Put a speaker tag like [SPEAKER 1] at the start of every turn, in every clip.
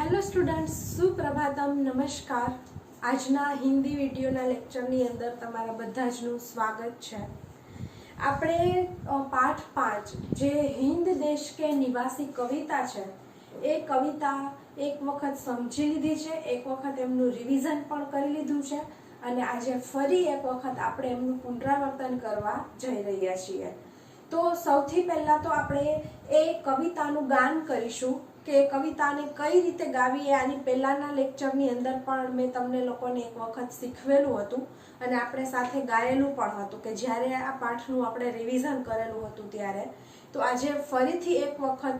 [SPEAKER 1] Hello students, Suprabhatam, नमस्कार। આજના હિન્દી વિડીયોના લેક્ચરની અંદર તમારા બધા જનું સ્વાગત છે। આપણે પાઠ 5 જે હિન્દ દેશ કે નિવાસી કવિતા છે એ કવિતા એક વખત સમજી લીધી છે, એક વખત એમનું રિવિઝન પણ કરી લીધું છે અને આજે ફરી એક વખત આપણે એમનું પુનરાવર્તન કરવા જઈ રહ્યા છીએ। તો સૌથી પહેલા તો આપણે એ કવિતાનું ગાન કરીશું કે કવિતાને કઈ રીતે ગાવી। આની પહેલાના લેક્ચરની અંદર પણ મેં તમને લોકોને એક વખત શીખવેલું હતું અને આપણે સાથે ગાયેલું પણ હતું કે જ્યારે આ પાઠનું આપણે રિવિઝન કરેલું હતું ત્યારે। તો આજે ફરીથી એક વખત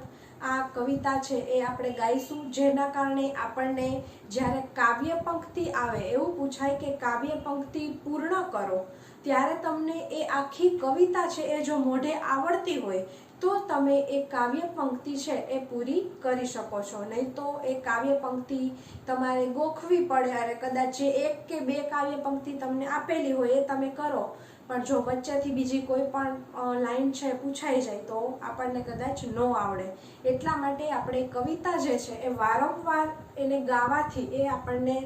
[SPEAKER 1] આ કવિતા છે એ આપણે ગાઈશું, જેના કારણે આપણને જ્યારે કાવ્ય પંક્તિ આવે એવું પૂછાય કે કાવ્ય પંક્તિ પૂર્ણ કરો ત્યારે તમને એ આખી કવિતા છે એ જો મોઢે આવડતી હોય તો તમે એ કાવ્ય પંક્તિ છે એ પૂરી કરી શકો છો। નહીં તો એ કાવ્ય પંક્તિ તમારે ગોખવી પડે અને કદાચ જે એક કે બે કાવ્ય પંક્તિ તમને આપેલી હોય એ તમે કરો પણ જો વચ્ચેથી બીજી કોઈ પણ લાઈન છે પૂછાઈ જાય તો આપણને કદાચ ન આવડે। એટલા માટે આપણે કવિતા જે છે એ વારંવાર એને ગાવાથી એ આપણને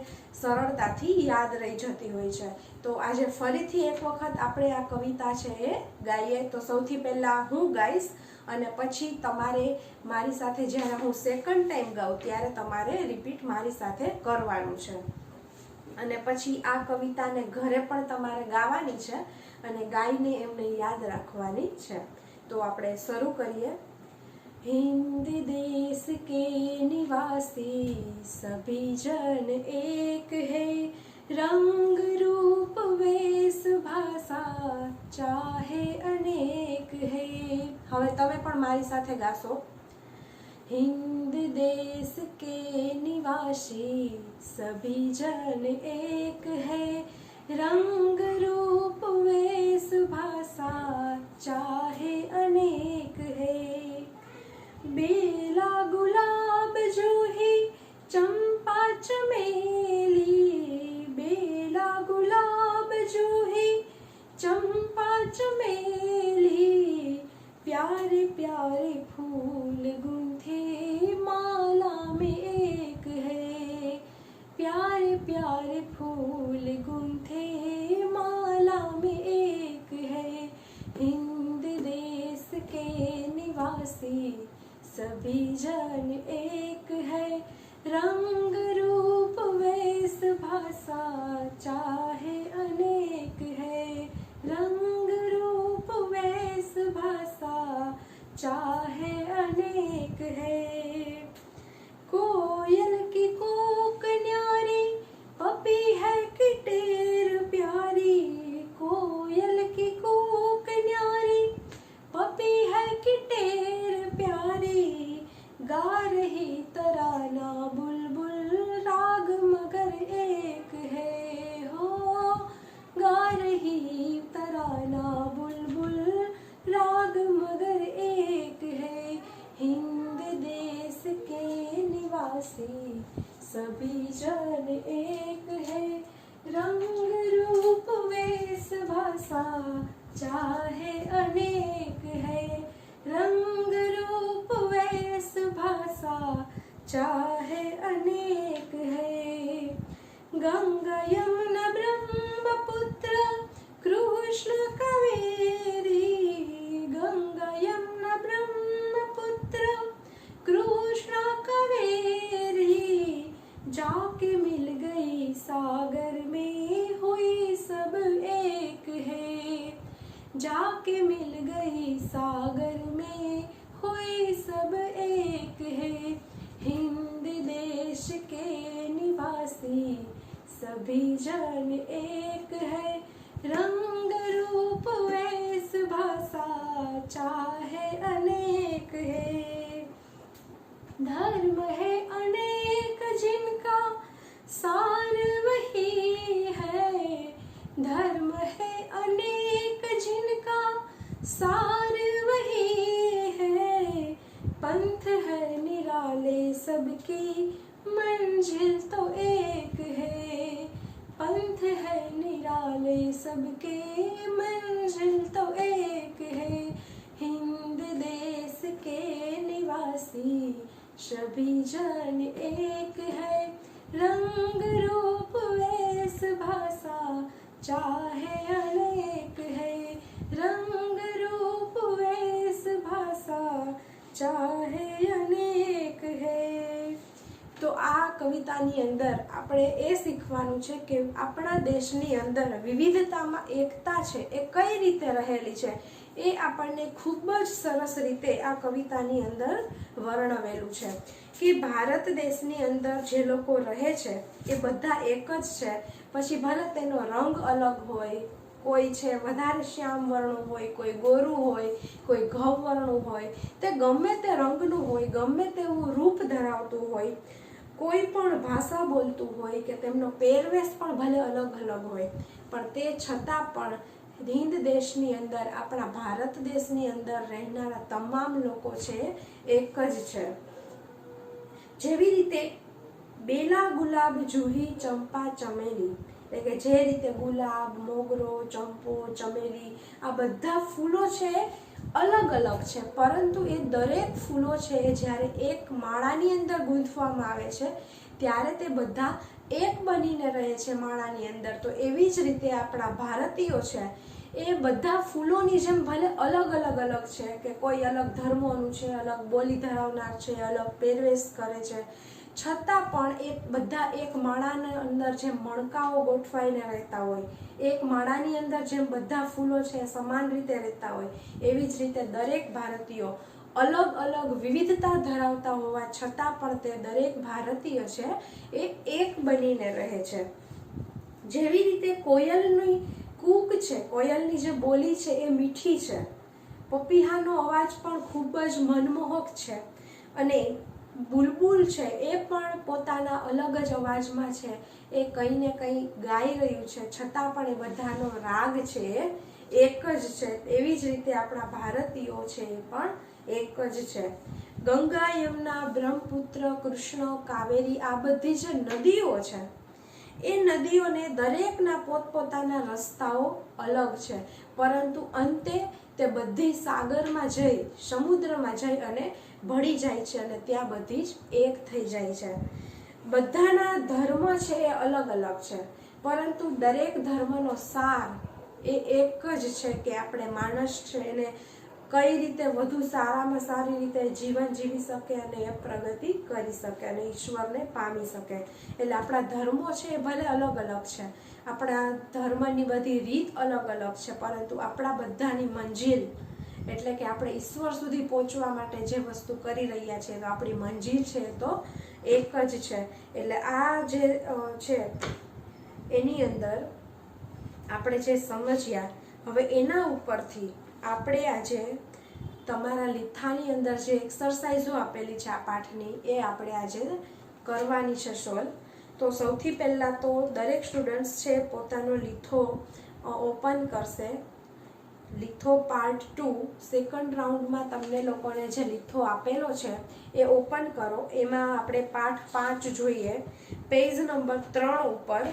[SPEAKER 1] સરળતાથી યાદ રહી જતી હોય છે। તો આજે ફરીથી એક વખત આપણે આ કવિતા છે એ ગાઈએ। તો સૌથી પહેલાં હું ગાઈશ અને પછી તમારે મારી સાથે જ્યારે હું સેકન્ડ ટાઈમ ગાઉં ત્યારે તમારે રિપીટ મારી સાથે કરવાનું છે અને પછી આ કવિતાને ઘરે પણ તમારે ગાવાની છે અને ગાઈને એમને યાદ રાખવાની છે। તો આપણે શરૂ કરીએ। हिंद देश के निवासी सभी जन एक है, रंग रूप वेश भाषा चाहे अनेक है। હવે તમે પણ મારી સાથે ગાશો। हिंद देश के निवासी सभी जन एक है, रंग रूप वेश भाषा चाहे अनेक है। बेला गुलाब जूही चंपा चमेली, बेला गुलाब जूही चंपा चमेली, प्यारे प्यारे फूल गुंथे माला में एक है, प्यारे प्यारे फूल गुंथे माला में एक है। हिंद देश के निवासी सभी जन एक है, रंग रूप वेश भाषा चाहे अनेक है, रंग रूप वेश भाषा चाहे अनेक है। कोयल की कूक न्यारी, पपी है कि टेर प्यारी, कोयल की कूक न्यारी, पपी है कि टेर प्यारी, गा रही तराना बुलबुल राग मगर एक है हो, गा रही तराना बुलबुल राग मगर एक है। हिंद देश के निवासी सभी जन एक है, रंग रूप वेश भाषा चाहे अनेक है, रंग रूप वेश भाषा चाहे अनेक है। गंगा यमुना ब्रह्मपुत्र कृष्ण कावेरी, गंगा यमुना ब्रह्मपुत्र कृष्ण कावेरी, जाके मिल गई सागर में हुई सब एक है, जाके मिल गई सागर में हुई सब एक है। हिंद देश के निवासी सभी जन एक है, रंग रूप वेश भाषा चाहे अनेक है। धर्म है अनेक जिनका सार वही है, धर्म है अनेक जिनका सार वही है, पंथ है निराले सबकी मंजिल तो एक है, पंथ है निराले सबके मंजिल तो एक है। हिंद देश के निवासी सभी जन एक है, रंग रूप वेश भाषा चाहे अनेक है, रंग रूप वेश भाषा चाहे अनेक है। तो आ कवितानी अंदर આપણે એ શીખવાનું છે કે આપણા દેશની અંદર વિવિધતામાં એકતા છે એ કઈ રીતે રહેલી છે એ આપણને ખૂબ જ સરસ રીતે આ કવિતાની અંદર વર્ણવેલું છે કે ભારત દેશની અંદર જે લોકો રહે છે એ બધા એક જ છે, પછી ભલે તેનો રંગ અલગ હોય, કોઈ છે વધારે શ્યામ વર્ણનું હોય, કોઈ ગોરું હોય, કોઈ ઘઉં વર્ણનું હોય, તે ગમે તે રંગનું હોય, ગમે તેવું રૂપ ધરાવતું હોય, કોઈ પણ ભાષા બોલતું હોય કે તેમનો પહેરવેશ પણ ભલે અલગ અલગ હોય, પણ તે છતાં પણ હિન્દ દેશની અંદર આપણા ભારત દેશની અંદર રહેનારા તમામ લોકો છે એક જ છે। જેવી રીતે બેલા ગુલાબ જુહી ચંપા ચમેલી, એટલે કે જે રીતે ગુલાબ, મોગરો, ચંપો, ચમેલી આ બધા ફૂલો છે અલગ અલગ છે, પરંતુ એ દરેક ફૂલો છે જ્યારે એક માળાની અંદર ગૂંથવામાં આવે છે ત્યારે તે બધા એક બનીને રહે છે માળાની અંદર। તો એવી જ રીતે આપણા ભારતીયો છે એ બધા ફૂલોની જેમ ભલે અલગ અલગ છે કે કોઈ અલગ ધર્મોનું છે, અલગ બોલી ધરાવનાર છે, અલગ પહેરવેશ કરે છે, છતાં પણ એ બધા એક માળાની અંદર જેમ મણકાઓ ગોઠવાઈને રહેતા હોય, એક માળાની અંદર જેમ બધા ફૂલો છે સમાન રીતે રહેતા હોય, એવી જ રીતે દરેક ભારતીયો અલગ અલગ વિવિધતા ધરાવતા હોવા છતાં પણ તે દરેક ભારતીય છે એ એક બનીને રહે છે। જેવી રીતે કોયલની કૂક છે, કોયલની જે બોલી છે એ મીઠી છે, પપીહાનો અવાજ પણ ખૂબ જ મનમોહક છે, અને બુલબુલ છે એ પણ પોતાના અલગ જ અવાજમાં છે એ કંઈ ને કંઈ ગાઈ રહ્યું છે, છતાં પણ એ બધાનો રાગ છે એક જ છે। એવી જ રીતે આપણા ભારતીયો છે એ પણ એક જ છે। ગંગા, યમુના, બ્રહ્મપુત્ર, કૃષ્ણ, કાવેરી આ બધી જે નદીઓ છે એ નદીઓને દરેકના પોતપોતાના રસ્તાઓ અલગ છે, પરંતુ અંતે તે બધી સાગરમાં જઈ, સમુદ્રમાં જઈ અને ભળી જાય છે અને ત્યાં બધી જ એક થઈ જાય છે। બધાના ધર્મ છે એ અલગ અલગ છે, પરંતુ દરેક ધર્મનો સાર એ એક જ છે કે આપણે માણસ છે એને કઈ રીતે વધુ સારામાં સારી રીતે જીવન જીવી શકે અને એ પ્રગતિ કરી શકે અને ઈશ્વરને પામી શકે। એટલે આપણા ધર્મો છે એ ભલે અલગ અલગ છે, આપણા ધર્મની બધી રીત અલગ અલગ છે, પરંતુ આપણા બધાની મંજિલ એટલે કે આપણે ઈશ્વર સુધી પહોંચવા માટે જે વસ્તુ કરી રહ્યા છીએ તો આપણી મંજિલ છે તો એક જ છે। એટલે આ જે છે એની અંદર આપણે જે સમજ્યા, હવે એના ઉપરથી આપણે આજે તમારા લીથાની અંદર જે એક્સરસાઇઝો આપેલી છે આ પાઠની એ આપણે આજે કરવાની છે સોલ્વ। તો સૌથી પહેલાં તો દરેક સ્ટુડન્ટ્સ છે પોતાનો લીથો ઓપન કરશે। લીથો પાર્ટ 2 સેકન્ડ રાઉન્ડમાં તમને લોકોને જે લીથો આપેલો છે એ ઓપન કરો। એમાં આપણે પાઠ 5 જોઈએ, પેજ નંબર 3 ઉપર।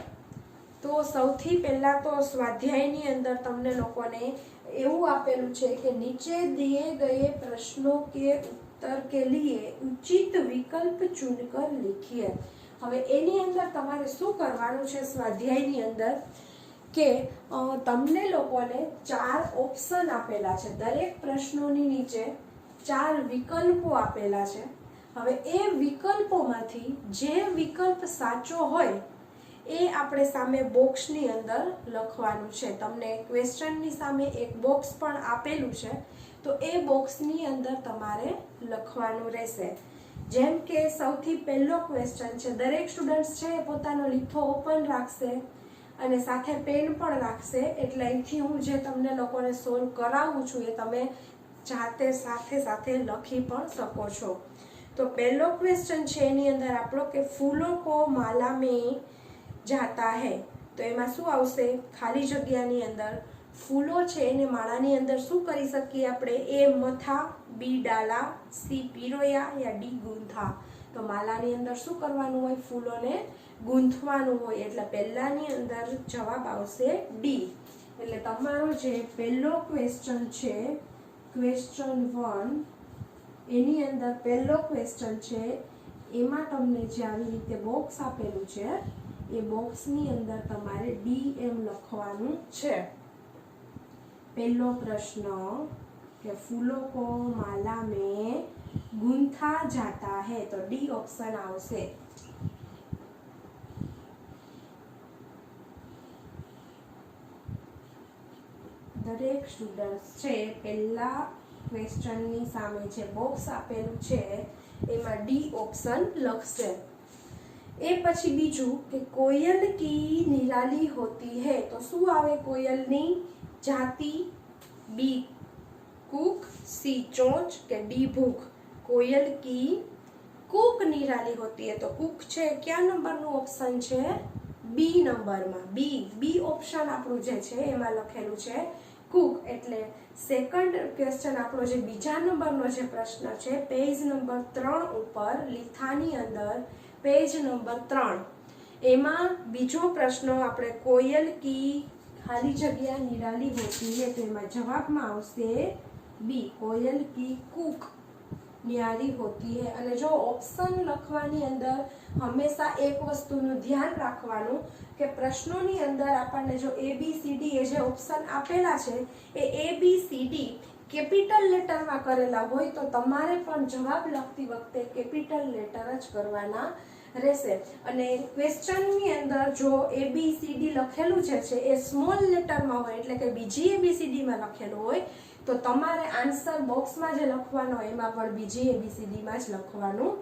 [SPEAKER 1] તો સૌથી પહેલાં તો સ્વાધ્યાયની અંદર તમને લોકોને એવું આપેલું છે કે નીચે દિए गए प्रश्नों के उत्तर के लिए उचित विकल्प चुनकर लिखिए। હવે એની અંદર તમારે શું કરવાનું છે સ્વાધ્યાયની અંદર કે તમને લોકોને 4 ઓપ્શન આપેલા છે, દરેક પ્રશ્નોની નીચે 4 વિકલ્પો આપેલા છે। હવે એ વિકલ્પોમાંથી જે વિકલ્પ સાચો હોય એ આપણે સામે બોક્સની અંદર લખવાનું છે। તમને ક્વેશ્ચનની સામે એક બોક્સ પણ આપેલું છે, તો એ બોક્સની અંદર તમારે લખવાનું રહેશે। જેમ કે સૌથી પહેલો ક્વેશ્ચન છે, દરેક સ્ટુડન્ટ્સ છે પોતાનો લીથો ઓપન રાખશે અને સાથે પેન પણ રાખશે, એટલે અહીંથી હું જે તમને લોકોને સોલ્વ કરાવું છું એ તમે જાતે સાથે સાથે લખી પણ શકો છો। તો પહેલો ક્વેશ્ચન છે એની અંદર આપણો કે ફૂલો કો માલા મેં જાતા હૈ, તો એમાં શું આવશે, ખાલી જગ્યાની અંદર ફૂલો છે એને માળાની અંદર શું કરી શકીએ આપણે, એ મથા, બી ડાલા, સી પીરોયા યા ડી ગૂંથા। તો માલાની અંદર શું કરવાનું હોય, ફૂલોને ગૂંથવાનું હોય, એટલે પહેલાની અંદર જવાબ આવશે ડી। એટલે તમારો જે પહેલો ક્વેશ્ચન છે ક્વેશ્ચન 1 એની અંદર પહેલો ક્વેશ્ચન છે, એમાં તમને જે આવી રીતે બોક્સ આપેલું છે એ બોક્સની અંદર તમારે DM લખવાનું છે। પહેલો પ્રશ્ન કે फूलों को माला में गूंथा जाता है, तो D ऑप्शन આવશે। દરેક સ્ટુડન્ટ્સ છે પહેલા ક્વેશ્ચનની સામે જે બોક્સ આપેલું છે એમાં D ઓપ્શન લખશે। એ પછી બીજું કે કોयल की निराली होती है, तो શું આવે કોયલની જાતિ? B कूक, C चोंच के D भूख। कोयल की कूक निराली होती है, तो कूक છે क्या નંબરનું ઓપ્શન છે? B નંબરમાં। બી ઓપ્શન આપણું જે છે એમાં લખેલું છે કુક, એટલે સેકન્ડ ક્વેશ્ચન આપણો જે બીજા નંબરનો જે પ્રશ્ન છે પેજ નંબર 3 ઉપર લીથાની અંદર પેજ નંબર 3 એમાં બીજો પ્રશ્ન આપણે કોयल की ખાલી જગ્યા નિરાલી હોતી है, તો એમાં જવાબમાં આવશે बी कोयल की कूक न्यारी होती है। અને જો ઓપ્શન લખવાની અંદર હંમેશા એક વસ્તુનું ધ્યાન રાખવાનું કે પ્રશ્નોની અંદર આપણને જો ABCD એ જે ઓપ્શન આપેલા છે એ ABCD કેપિટલ લેટરમાં કરેલા હોય તો તમારે પણ જવાબ લખતી વખતે કેપિટલ લેટર જ કરવાના રહેશે। અને ક્વેશ્ચનની અંદર જો ABCD લખેલું છે એ સ્મોલ લેટરમાં હોય એટલે કે બીજી ABCD માં લખેલું હોય તો તમારે આન્સર બોક્સમાં જે લખવાનો એમાં પણ બીજી ABCD માં જ લખવાનું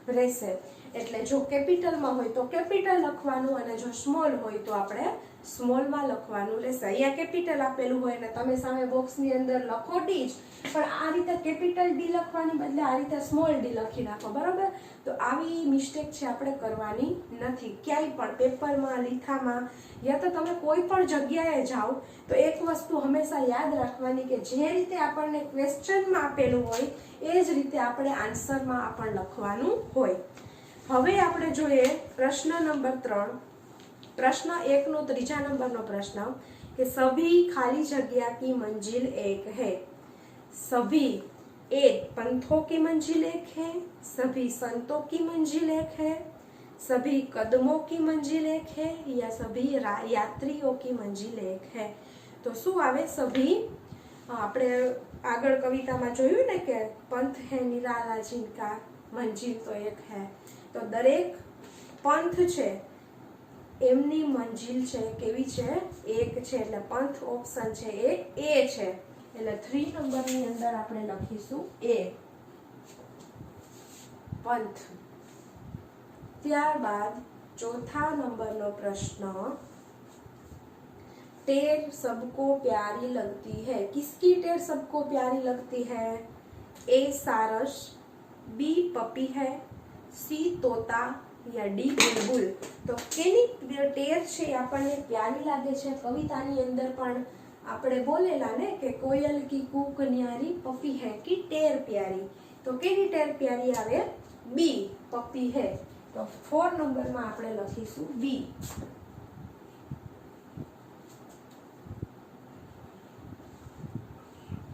[SPEAKER 1] રહેશે। એટલે જો કેપિટલમાં હોય તો કેપિટલ લખવાનું અને જો સ્મોલ હોય તો આપણે સ્મોલમાં લખવાનું રહેશે। અહીંયા કેપિટલ આપેલું હોય અને તમે સામે બોક્સની અંદર લખો D જ, પણ આ રીતે કેપિટલ D લખવાની બદલે આ રીતે સ્મોલ D લખી નાખો, બરાબર? તો આવી મિસ્ટેક છે આપણે કરવાની નથી ક્યાંય પણ, પેપરમાં, લીથામાં યા તો તમે કોઈ પણ જગ્યાએ જાઓ તો એક વસ્તુ હંમેશા યાદ રાખવાની કે જે રીતે આપણને ક્વેશ્ચનમાં આપેલું હોય એ જ રીતે આપણે આન્સરમાં પણ લખવાનું હોય। હવે આપણે જોઈએ પ્રશ્ન નંબર 3। प्रश्न 1 નો ત્રીજા નંબરનો પ્રશ્ન કે सभी खाली जगह की मंजिल एक है। सभी एक पंथों की मंजिल एक है, सभी संतों की मंजिल एक है, सभी कदमों की मंजिल एक है या सभी यात्रियों की मंजिल एक है। तो શું આવે सभी? આપણે આગળ કવિતામાં જોયું ને કે पंथ है निराला जिनका मंजिल तो एक है, तो દરેક पंथ છે એમની મંજિલ છે કેવી છે? એક છે, એટલે પંથ ઓપ્શન છે એ છે, એટલે 3 નંબરની અંદર આપણે લખીશું એ પંથ। ત્યારબાદ ચોથા નંબરનો પ્રશ્ન, टेर सबको प्यारी लगती है। किसकी टेर सबको प्यारी लगती है? ए सारस, बी पपी है, सी तोता या डी बुलबुल। तो केनी टेर छे आपने प्यारी लागे छे? कवितानी अंदर पण आपणे बोलेला ने के कोयल की कूक न्यारी, पपी है की टेर प्यारी। तो केनी टेर प्यारी आवे? बी पपी है। तो 4 नंबर में आपणे लखीशुं बी।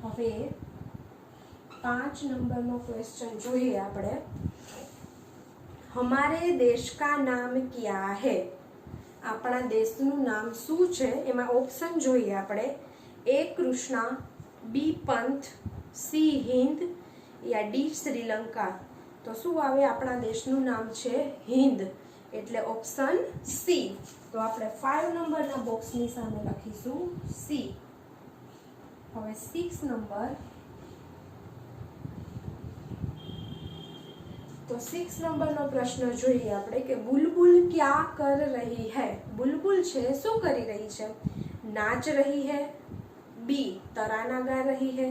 [SPEAKER 1] હવે 5 નંબરનો ક્વેશ્ચન જોઈએ આપણે। हमारे देश का नाम क्या है? આપણા દેશનું નામ શું છે? એમાં ઓપ્શન જોઈએ આપણે। ए कृष्णा, बी पंथ, सी हिंद या डी श्रीलंका। तो શું આવે? આપણા દેશનું નામ છે હિન્દ, એટલે ઓપ્શન સી। તો આપણે 5 નંબરના બોક્સની સામે લખીશું સી। હવે 6 નંબર, तो 6 નંબરનો પ્રશ્ન જોઈએ આપણે કે बुलबुल क्या कर रही है? बुलबुल છે શું કરી રહી છે? नाच रही है, बी तराना गा रही है,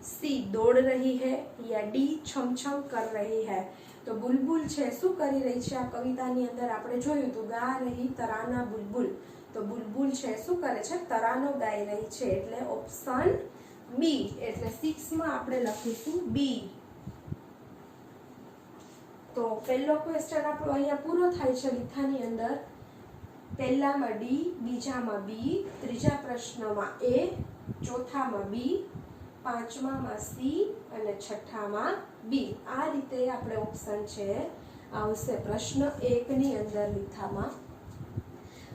[SPEAKER 1] सी दौड़ रही है या डी छमछम कर रही है। तो बुलबुल છે શું કરી રહી છે? આ કવિતાની અંદર આપણે જોયું તો गा रही तराना बुलबुल। तो बुलबुल છે શું કરે છે? તરાનો ગાઈ રહી છે, એટલે ઓપ્શન બી, એટલે 6 માં આપણે લખીશું બી। तो પહેલો ક્વેશ્ચન આપણો અહીંયા પૂરો થાય છે લીથાની અંદર। પહેલામાં ડી, બીજામાં બી, ત્રીજા પ્રશ્નમાં એ, ચોથામાં બી, પાંચમામાં સી અને છઠ્ઠામાં बी। आ रीते आपणे ऑप्शन छे आवशे प्रश्न 1 ની અંદર લીખામાં।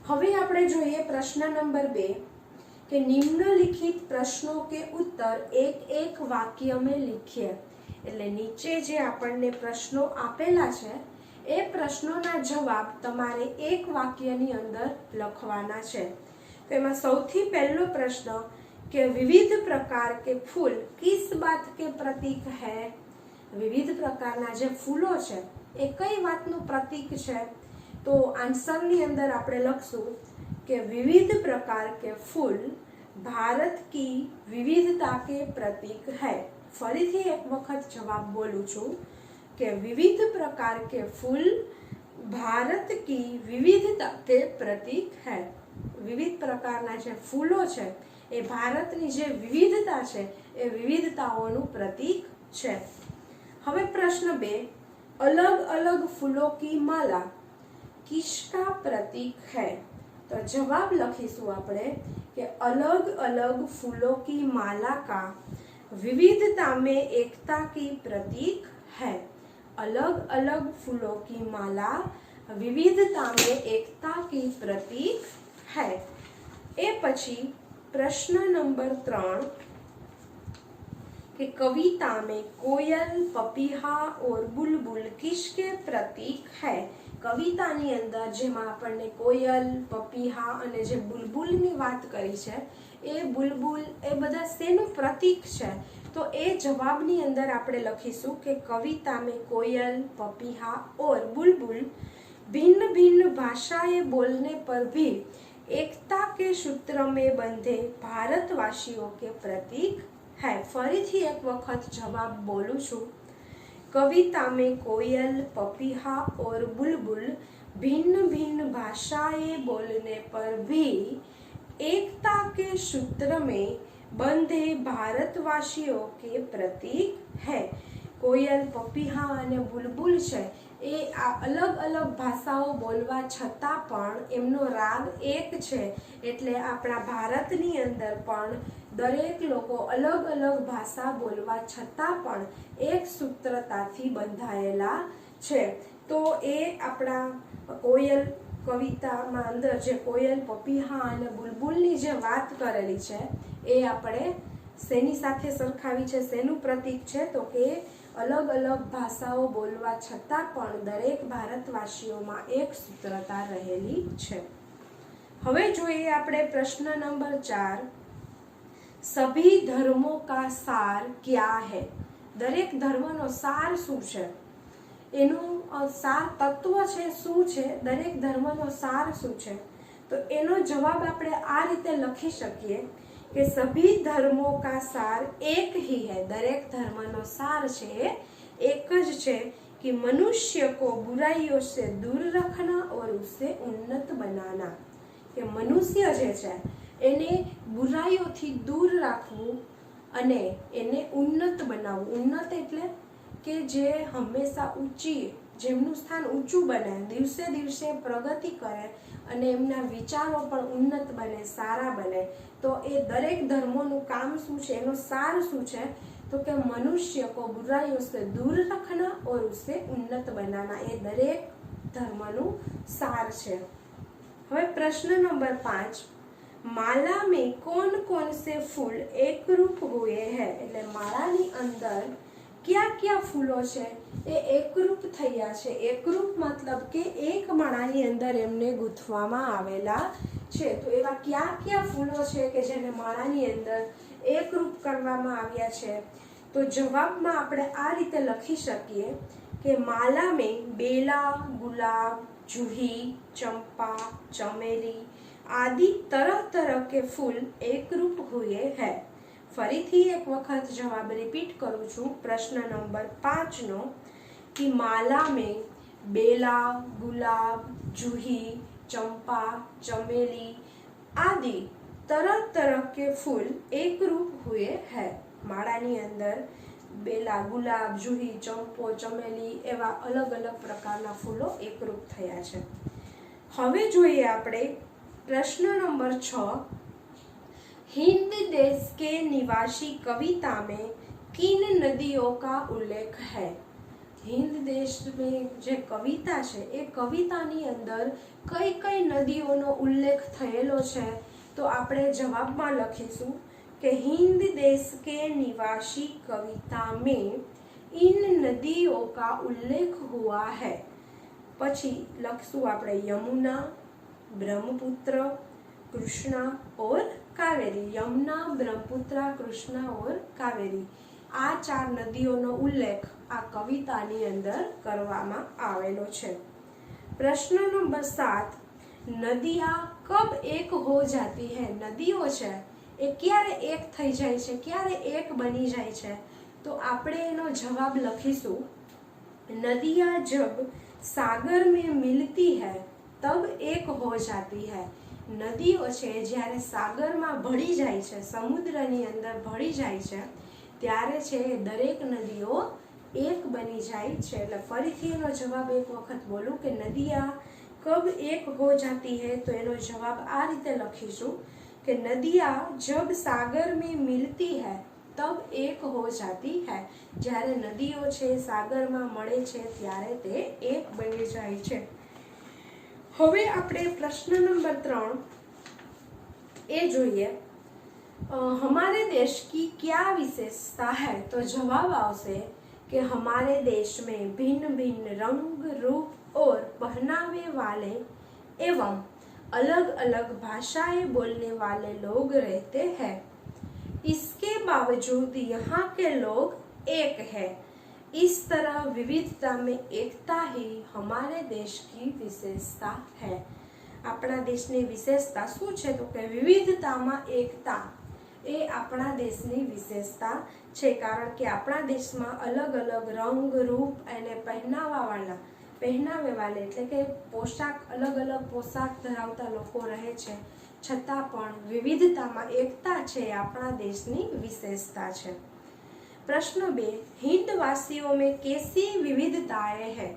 [SPEAKER 1] હવે આપણે જોઈએ પ્રશ્ન નંબર 2 કે નિમ્નલિખિત પ્રશ્નો के उत्तर एक एक वाक्य में लिखिए। એટલે નીચે જે આપણને પ્રશ્નો આપેલા છે એ પ્રશ્નોના જવાબ તમારે એક વાક્યની અંદર લખવાના છે। તો એમાં સૌથી પહેલો પ્રશ્ન કે વિવિધ પ્રકાર के फूल किस बात के प्रतीक है। વિવિધ પ્રકારના જે ફૂલો છે એ કઈ વાતનું પ્રતીક છે। તો આન્સરની અંદર આપણે લખશું કે विविध प्रकार के फूल भारत की विविधता के प्रतीक है। फरीथी एक वखत जवाब बोलूं छूं के विविध प्रकार के फूल भारत की विविधता के प्रतीक है। विविध प्रकारना जे फूलो छे ए भारतनी जे विविधता छे ए विविधताओनुं प्रतीक छे। हवे प्रश्न 2 अलग अलग फूलों की माला किसका प्रतीक है। तो जवाब लखीशुं आपणे कि अलग अलग फूलों की माला का विविधता में एकता की प्रतीक है। अलग अलग फूलों की माला विविधता में एकता की प्रतीक है। ए पछी प्रश्न नंबर 3 कि कविता में कोयल, पपीहा और बुलबुल किसके प्रतीक है। कवितानी अंदर जेमां आपणे कोयल, पपीहा अने जे बुलबुलनी वात करी छे ए बुलबुल ए बधा शेनुं प्रतीक छे। तो ए जवाबनी अंदर आपणे लखीशुं कि कविता में कोयल, पपीहा और बुलबुल भिन्न भिन्न भाषाएं बोलने पर भी एकता के सूत्र में बंधे भारतवासियों के प्रतीक है। फरीथी एक वखत जवाब बोलूं छूं कविता में कोयल, पपीहा और बुलबुल भिन्न भिन्न भाषाएं बोलने पर भी एकता के सूत्र में बंधे भारतवासियों के प्रतीक है। कोयल, पपीहा अने बुलबुल छे ए अलग अलग भाषाओं बोलवा छतां पण एमनो राग एक छे। एटले आपणा भारतनी अंदर पण दरेक लोको अलग अलग भाषा बोलवा छतां पण एक सूत्रताथी बंधायेला छे। तो ए आपणा कोयल कवितामां अंदर जे कोयल, पपीहा अने बुलबुलनी जे वात करेली छे ए आपणे शेनी साथे सरखावी छे, शेनुं प्रतीक छे तो के अलग अलग भाषाओं बोलवा छतां पण दरेक भारतवासीओमां एक सूत्रता रहेली छे। हवे जोईए आपणे प्रश्न नंबर 4 सभी धर्मों का सार क्या है। दरेक धर्मनो सार शुं छे, एनुं सार तत्व छे शुं छे, दरेक धर्मनो सार शुं छे। तो एनो जवाब आपणे आ रीते लखी शकीए कि सभी धर्मों का सार एक ही है। दरेक धर्मनो सार छे एक ज छे कि मनुष्य को बुराइयों से दूर रखना और उसे उन्नत बनाना। कि मनुष्य जे छे एने बुराइयोथी दूर राखवू अने एने उन्नत बनावू। उन्नत एटले के जे हमेशा ऊंची जेमनुं स्थान ऊंचું बने, दिवसे दिवसे प्रगति करे अने एमना विचारो पण उन्नत बने, सारा बने। तो ए दरेक धर्मोनुं काम शुं छे, एनो सार शुं छे तो कि मनुष्य को बुराइयों से दूर रखना और उसे उन्नत बनाना। ए दरेक धर्मनुं सार छे। हवे प्रश्न नंबर 5 माला में कौन कौन से फूल एक रूप हुए हैं। एटले मालानी अंदर क्या क्या फूलो छे ए एकरूप थया छे। एकरूप मतलब के एक माळानी अंदर एमने गूंथवामां आवेला छे। तो एवा क्या क्या फूलो छे के जेने माळानी अंदर एकरूप करवामां आव्या छे। तो जवाबमां आपणे आ रीते लखी शकीए कि माला में बेला, गुलाब, जूही, चंपा, चमेली आदि तरह तरह के फूल एकरूप हुए हैं। फरीथी एक वखत जवाब रिपीट करूं छूं प्रश्न नंबर 5 नो कि माला में बेला, गुलाब, जूही, चंपा, चमेली आदि तरह तरह के फूल एकरूप हुए हैं। माळानी अंदर बेला, गुलाब, जूही, चंपो, चमेली एवा अलग अलग प्रकारना फूलो एकरूप थया छे। हवे जोईए आपणे प्रश्न नंबर 6 हिंद देश के निवासी कविता में किन नदियों का उल्लेख है। हिंद देश में जे कविता है ए कवितानी अंदर कई कई नदीओनो उल्लेख थयेलो छे तो आपणे जवाबमां लखीशुं कि हिंद देश के निवासी कविता में इन नदियों का उल्लेख हुआ है। पछी लखशुं आपणे यमुना, ब्रह्मपुत्र, कृष्णा और कावेरी। यमुना, ब्रह्मपुत्र, कृष्णा और कावेरी आ 4 नदीओनो उल्लेख आ कवितानी अंदर करवामां आवेलो छे। प्रश्न नंबर 7, नदियां कब एक हो जाती है। नदीओ छे ए क्यारे एक थई जाय छे, क्यारे एक बनी जाय छे तो आपणे एनो जवाब लखीशुं नदियां जब सागर में मिलती है तब एक हो जाती है। नदीओ छे ज्यारे सागर में भળી जाय छे, समुद्रनी अंदर भળી जाय छे त्यारे छे दरेक नदीओ एक बनी जाय छे। એટલે ફરીથી એનો જવાબ એક વખત બોલું કે નદિયા कब एक हो जाती है तो एनो जवाब आ रीते लखीशुं कि नदियां जब सागर में मिलती है तब एक हो जाती है। ज्यारे नदीओ छे सागर में मळे छे त्यारे ते एक बनी जाय छे। हवे आपणे प्रश्न नंबर 3 ए जोईए, हमारे देश की क्या विशेषता है। तो जवाब आवशे कि हमारे देश में भिन्न भिन्न रंग, रूप और पहनावे वाले एवं अलग अलग भाषाएं बोलने वाले लोग रहते हैं। इसके बावजूद यहाँ के लोग एक है। इस तरह विविधता में एकता ही हमारे देश की विशेषता है। अपना देशनी विशेषता शुं छे तो कि विविधतामां एकता ए अपना देशनी विशेषता छे। कारण के अपना देश में अलग अलग रंग, रूप अने पहनावे वाले एटले के पोशाक अलग अलग पोशाक धरावता लोको रहे छे छतां पण विविधतामां एकता छे अपना देशनी विशेषता छे। प्रश्न 2, हिंदवासीओं में कैसी विविधताएं है।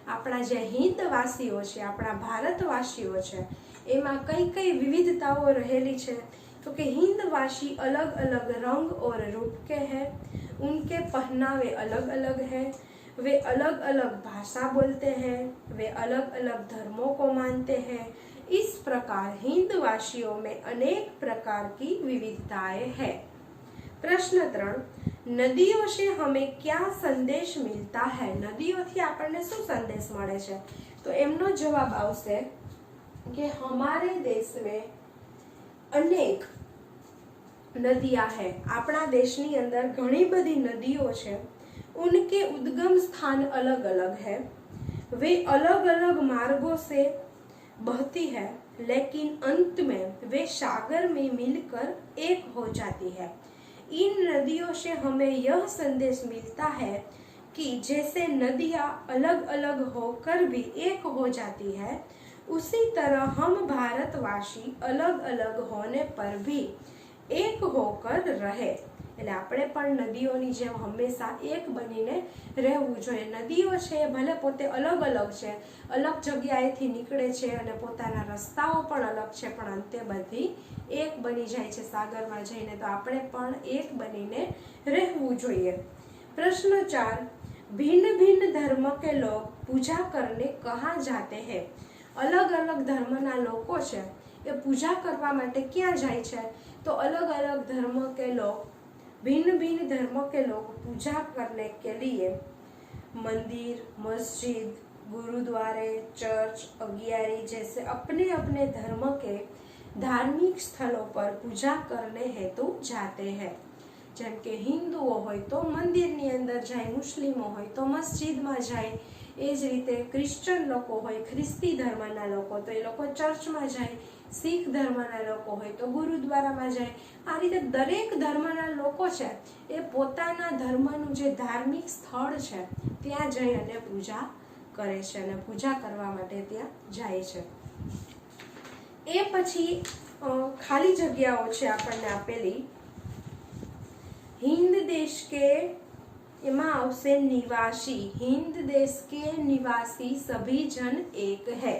[SPEAKER 1] अपना जे हिंदवासीओ छे, अपना भारतवासीओ छे एमां कई कई विविधताओं रहेली छे तो कि हिंदवासी अलग अलग रंग और रूप के हैं, उनके पहनावे अलग अलग है, वे अलग अलग भाषा बोलते हैं, वे अलग अलग धर्मों को मानते हैं। इस प्रकार हिंदवासियों में अनेक प्रकार की विविधताएं हैं। प्रश्न 3, नदियों से हमें क्या संदेश मिलता है। नदियों थी आपने शू संदेश मळे छे तो एमनो जवाब आवशे कि हमारे देश में अनेक नदियां है। अपना देशनी अंदर घणी बधी नदियों छे, उनके उद्गम स्थान अलग अलग है, वे अलग अलग मार्गों से बहती है लेकिन अंत में वे सागर में मिलकर एक हो जाती है। इन नदियों से हमें यह संदेश मिलता है कि जैसे नदियां अलग अलग होकर भी एक हो जाती है उसी तरह हम भारतवासी अलग अलग होने पर भी एक होकर रहे। એટલે આપણે પણ નદીઓની જેમ હંમેશા એક બનીને રહેવું જોઈએ। નદીઓ છે ભલે પોતે અલગ અલગ છે, અલગ જગ્યાએથી નીકળે છે અને પોતાના રસ્તાઓ પણ અલગ છે પણ અંતે બધી એક બની જાય છે સાગરમાં જઈને। તો આપણે પણ એક બનીને રહેવું જોઈએ। પ્રશ્ન 4, भिन्न भिन्न धर्म के लोग पूजा करने कहाँ जाते हैं। अलग अलग धर्मना लोको छे ए पूजा करवा माटे क्यां जाय छे तो अलग अलग धर्म के लोग, भिन्न भिन्न धर्म के लोग पूजा करने के लिए मंदिर, मस्जिद, गुरुद्वारे, चर्च, अगियारी जैसे अपने अपने धर्म के धार्मिक स्थलों पर पूजा करने हेतु जाते हैं। जेम के हिंदुओ होय तो मंदिरनी अंदर जाए, मुस्लिमो होय तो मस्जिदमां जाए, ए ज रीते क्रिश्चियन लोको होय, ख्रिस्ती धर्मना लोको तो ए लोको चर्चमां जाए, सिख धर्मना लोको होय तो गुरुद्वारामां जाए। आ रीते दरेक धर्मना लोको छे ए पोताना धर्मनुं जे धार्मिक स्थळ छे त्यां जई अने पूजा करे छे अने पूजा करवा माटे त्यां जाय छे। ए पछी खाली जग्याओ छे आपणने आपेली। हिंद देश के एमां आवशे निवासी, हिंद देश के निवासी सभी जन एक है।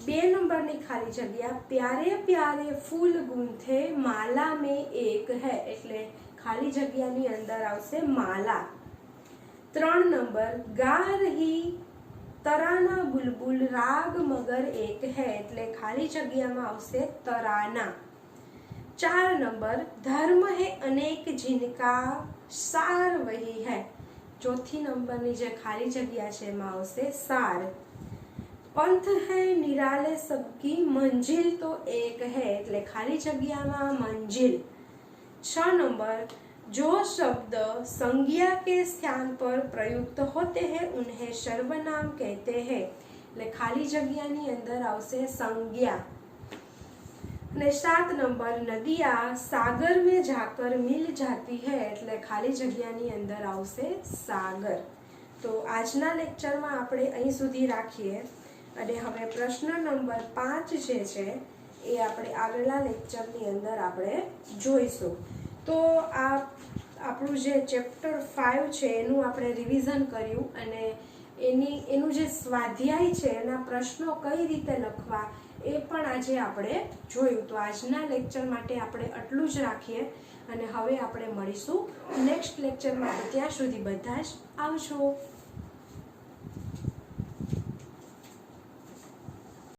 [SPEAKER 1] 2 नंबरनी खाली जग्या, प्यारे प्यारे फूल गूंथे माला में एक है। एटले ખાલી જગ્યાની અંદર આવશે માલા. 3 નંબર गा रही तराना बुलबुल राग मगर एक है એટલે ખાલી જગ્યામાં આવશે તરાના. 4 નંબર धर्म है अनेक जिनका सार वही है. ચોથી નંબરની જે ખાલી જગ્યા છે એમાં આવશે સાર. पंथ है निराले सबकी मंजिल तो एक है એટલે ખાલી જગ્યામાં मंजिल. 6 नंबर जो शब्द संज्ञा के स्थान पर प्रयुक्त होते हैं उन्हें सर्वनाम कहते हैं એટલે ખાલી જગ્યાની અંદર આવશે संज्ञा. અને 7 નંબર नदियाँ सागर में जाकर मिल जाती है એટલે ખાલી જગ્યાની અંદર આવશે सागर. તો આજના લેક્ચરમાં આપણે અહીં સુધી રાખીએ અને હવે પ્રશ્ન નંબર 5 જે છે એ આપણે આગળના લેક્ચરની અંદર આપણે જોઈશું. તો આ આપણું જે ચેપ્ટર 5 છે એનું આપણે રિવિઝન કર્યું અને એનું જે સ્વાધ્યાય છે એના પ્રશ્નો કઈ રીતે લખવા એ પણ આજે આપણે જોયું. તો આજના લેક્ચર માટે આપણે આટલું જ રાખીએ અને હવે આપણે મળીશું નેક્સ્ટ લેક્ચરમાં. ત્યાં સુધી બધા જ આવજો.